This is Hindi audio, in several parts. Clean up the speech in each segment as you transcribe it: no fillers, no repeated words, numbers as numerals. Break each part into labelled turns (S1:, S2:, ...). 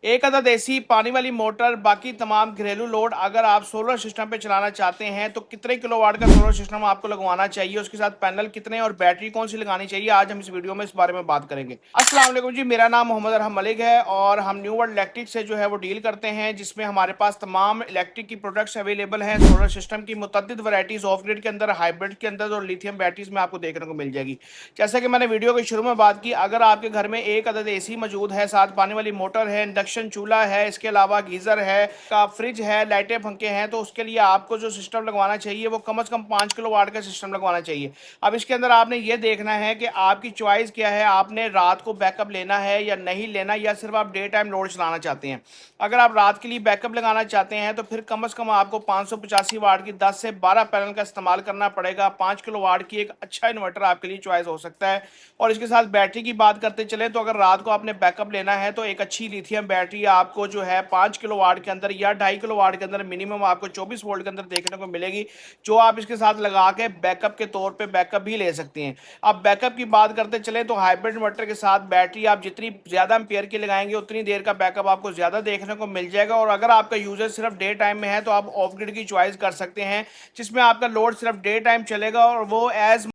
S1: एक अदद एसी पानी वाली मोटर बाकी तमाम घरेलू लोड अगर आप सोलर सिस्टम पे चलाना चाहते हैं तो कितने किलोवाट का सोलर सिस्टम आपको लगवाना चाहिए, उसके साथ पैनल कितने और बैटरी कौन सी लगानी चाहिए, आज हम इस वीडियो में इस बारे में बात करेंगे। अस्सलाम वालेकुम जी, मेरा नाम मोहम्मद अरहम मलिक है और हम न्यू वर्ल्ड इलेक्ट्रिक से जो है वो डील करते हैं, जिसमें हमारे पास तमाम इलेक्ट्रिक की प्रोडक्ट्स अवेलेबल हैं। सोलर सिस्टम की मुतअद्दिद वैरायटीज ऑफ ग्रिड के अंदर, हाइब्रिड के अंदर और लिथियम बैटरीज में आपको देखने को मिल जाएगी। जैसा कि मैंने वीडियो के शुरू में बात की, अगर आपके घर में एक अदद एसी मौजूद है, साथ पानी वाली मोटर है, इंडक्शन चूल्हा है, इसके अलावा गीजर है, का फ्रिज है, लाइटें पंखे हैं, तो उसके लिए आपको जो सिस्टम लगवाना चाहिए वो कम से कम 5 किलोवाट का सिस्टम लगवाना चाहिए। अब इसके अंदर आपने ये देखना है कि आपकी चॉइस क्या है, आपने रात को बैकअप लेना है या नहीं लेना, या सिर्फ आप डे टाइम लोड चलाना चाहते हैं। अगर आप रात के लिए बैकअप लगाना चाहते हैं तो फिर कम से कम आपको 585 वाट की 10 से 12 पैनल का इस्तेमाल करना पड़ेगा। 5 किलोवाट की एक अच्छा इन्वर्टर आपके लिए चॉइस हो सकता है। और इसके साथ बैटरी की बात करते चले तो अगर रात को आपने बैकअप लेना है तो एक अच्छी लिथियम बैटरी आपको जो है 5 किलोवाट के अंदर या 2.5 किलोवाट के अंदर मिनिमम आपको 24 वोल्ट के अंदर देखने को मिलेगी, जो आप इसके साथ लगा के बैकअप के तौर पे बैकअप भी ले सकती हैं। अब बैकअप की बात करते चले तो हाइब्रिड इन्वर्टर के साथ बैटरी आप जितनी ज़्यादा एम्पेयर की लगाएंगे उतनी देर का बैकअप आपको ज़्यादा देखने को मिल जाएगा। और अगर आपका यूजर सिर्फ डे टाइम में है तो आप ऑफ ग्रिड की चॉइस कर सकते हैं, जिसमें आपका लोड सिर्फ डे टाइम चलेगा और वो as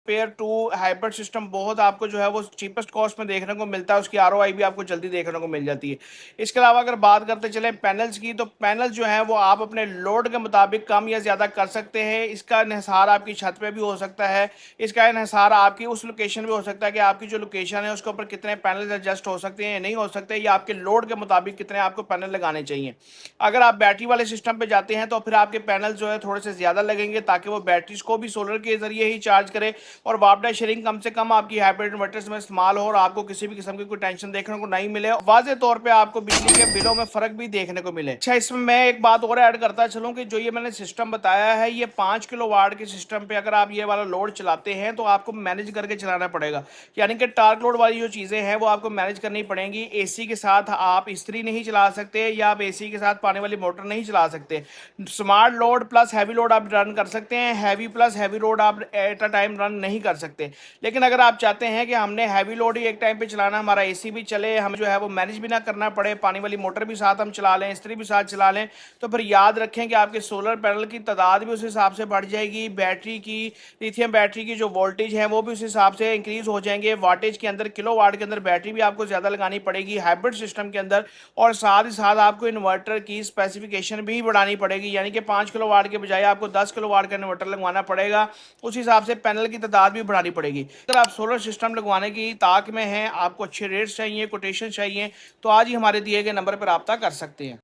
S1: pair to hybrid system बहुत आपको जो है वो चीपेस्ट कॉस्ट में देखने को मिलता है, उसकी आरओआई भी आपको जल्दी देखने को मिल जाती है। इसके अलावा अगर बात करते चले पैनल्स की, तो पैनल जो है वो आप अपने लोड के मुताबिक कम या ज़्यादा कर सकते हैं। इसका इन्हिसार आपकी छत पे भी हो सकता है, इसका इन्हिसार आपकी उस लोकेशन पे हो सकता है कि आपकी जो लोकेशन है उसके ऊपर कितने पैनल एडजस्ट हो सकते हैं या नहीं हो सकते, या आपके लोड के मुताबिक कितने आपको पैनल लगाने चाहिए। अगर आप बैटरी वाले सिस्टम पे जाते हैं तो फिर आपके पैनल जो है थोड़े से ज़्यादा लगेंगे, ताकि वो बैटरीज को भी सोलर के ज़रिए ही चार्ज करे और वापडा शेयरिंग कम से कम आपकी हाइब्रिड इन्वर्टर्स में इस्तेमाल हो और आपको किसी भी किस्म की कोई टेंशन देखने को नहीं मिले। वाजे तौर पे आपको बिजली के बिलों में फर्क भी देखने को मिले। अच्छा, इसमें मैं एक बात और ऐड करता चलूँ कि जो ये मैंने सिस्टम बताया है, ये 5 किलोवाट के सिस्टम पे अगर आप ये वाला लोड चलाते हैं तो आपको मैनेज करके चलाना पड़ेगा। यानी कि टार्क लोड वाली जो चीज़ें हैं वो आपको मैनेज करनी पड़ेंगी। एसी के साथ आप इस्त्री नहीं चला सकते या आप एसी के साथ पानी वाली मोटर नहीं चला सकते। Smart load plus heavy load आप रन कर सकते हैं, हैवी प्लस हैवी लोड आप एट अ टाइम रन नहीं कर सकते। लेकिन अगर आप चाहते हैं कि हमने हैवी लोड ही एक टाइम पे चलाना, हमारा एसी भी चले, हम जो है वो मैनेज भी ना करना पड़े, पानी वाली मोटर भी साथ हम चला लें, इस्त्री भी साथ चला लें, तो फिर याद रखें कि आपके सोलर पैनल की तादाद भी उस हिसाब से बढ़ जाएगी, बैटरी की, लिथियम बैटरी की जो वोल्टेज है वो भी उस हिसाब से इंक्रीज हो जाएंगे, वाटेज के अंदर, किलोवाट के अंदर बैटरी भी आपको ज़्यादा लगानी पड़ेगी हाइब्रिड सिस्टम के अंदर। और साथ ही साथ आपको इन्वर्टर की स्पेसिफिकेशन भी बढ़ानी पड़ेगी, यानी कि 5 किलोवाट के बजाय आपको 10 किलोवाट का इन्वर्टर लगवाना पड़ेगा। उस हिसाब से पैनल की तादाद भी बढ़ानी पड़ेगी। अगर आप सोलर सिस्टम लगवाने की ताक में हैं, आपको अच्छे रेट्स चाहिए, कोटेशन चाहिए, तो आज ही हमारे दिए गए नंबर पर रब्ता कर सकते हैं।